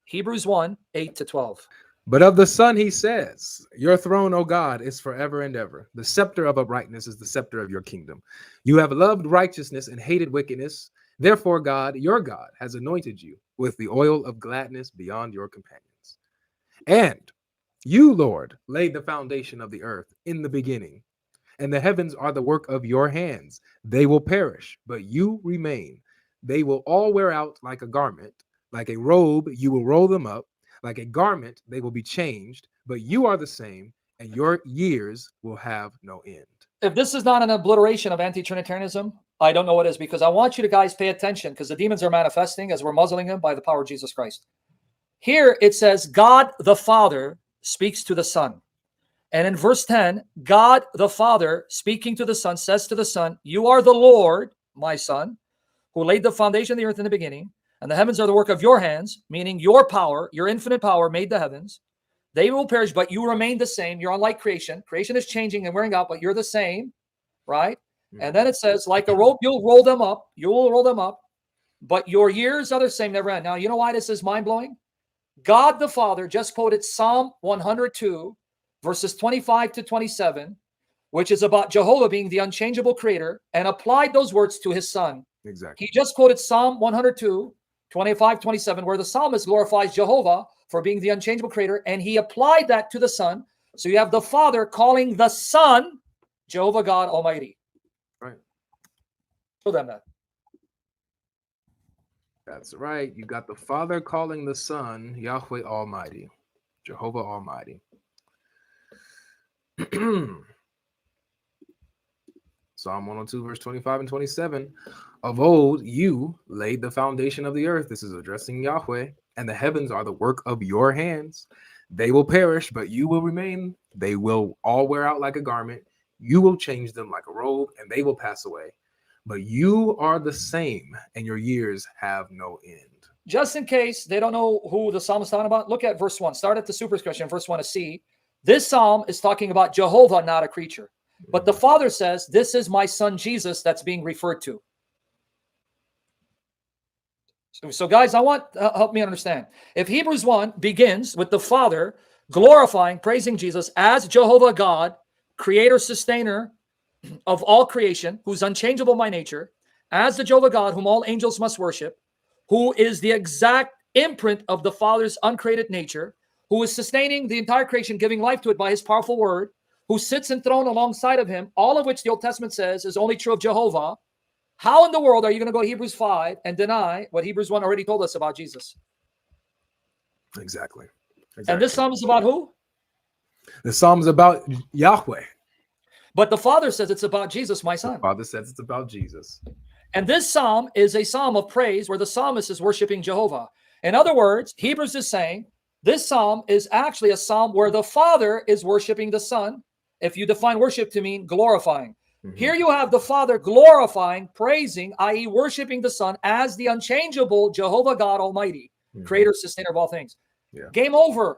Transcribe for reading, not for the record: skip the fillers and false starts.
Hebrews 1, 8-12. But of the Son he says, your throne, O God, is forever and ever. The scepter of uprightness is the scepter of your kingdom. You have loved righteousness and hated wickedness. Therefore, God, your God, has anointed you with the oil of gladness beyond your companions. And you, Lord, laid the foundation of the earth in the beginning, and the heavens are the work of your hands. They will perish, but you remain. They will all wear out like a garment. Like a robe, you will roll them up. Like a garment, they will be changed, but you are the same, and your years will have no end. If this is not an obliteration of anti-Trinitarianism, I don't know what is, because I want you to guys pay attention, because the demons are manifesting as we're muzzling them by the power of Jesus Christ. Here it says, God the Father speaks to the Son. And in verse 10, God the Father speaking to the Son says to the Son, you are the Lord, my Son, who laid the foundation of the earth in the beginning, and the heavens are the work of your hands, meaning your power, your infinite power made the heavens. They will perish, but you remain the same. You're unlike creation. Creation is changing and wearing out, but you're the same, right? And then it says, like a rope, you'll roll them up. You will roll them up, but your years are the same, never end. Now, you know why this is mind-blowing? God the Father just quoted Psalm 102, verses 25-27, which is about Jehovah being the unchangeable creator, and applied those words to his Son. Exactly. He just quoted Psalm 102, 25-27, where the psalmist glorifies Jehovah for being the unchangeable creator, and he applied that to the Son. So you have the Father calling the Son Jehovah God Almighty. Right. Show them that. That's right. You got the Father calling the Son Yahweh Almighty, Jehovah Almighty. Psalm 102, verse 25 and 27. Of old, you laid the foundation of the earth. This is addressing Yahweh. And the heavens are the work of your hands. They will perish, but you will remain. They will all wear out like a garment. You will change them like a robe, and they will pass away. But you are the same, and your years have no end. Just in case they don't know who the psalm is talking about, look at verse 1. Start at the superscription. Verse 1 is C. This psalm is talking about Jehovah, not a creature. But the Father says, this is my Son Jesus that's being referred to. So guys, I want help me understand. If Hebrews 1 begins with the Father glorifying, praising Jesus as Jehovah God, creator, sustainer of all creation, who's unchangeable by nature, as the Jehovah God whom all angels must worship, who is the exact imprint of the Father's uncreated nature, who is sustaining the entire creation, giving life to it by his powerful word, who sits enthroned alongside of him, all of which the Old Testament says is only true of Jehovah. How in the world are you going to go to Hebrews 5 and deny what Hebrews 1 already told us about Jesus? Exactly. And this psalm is about who? The psalm is about Yahweh. But the Father says it's about Jesus, my Son. The Father says it's about Jesus. And this psalm is a psalm of praise where the psalmist is worshiping Jehovah. In other words, Hebrews is saying this psalm is actually a psalm where the Father is worshiping the Son. If you define worship to mean glorifying. Here you have the Father glorifying, praising, i.e. worshiping the Son as the unchangeable Jehovah God Almighty, creator, sustainer of all things. Yeah. Game over.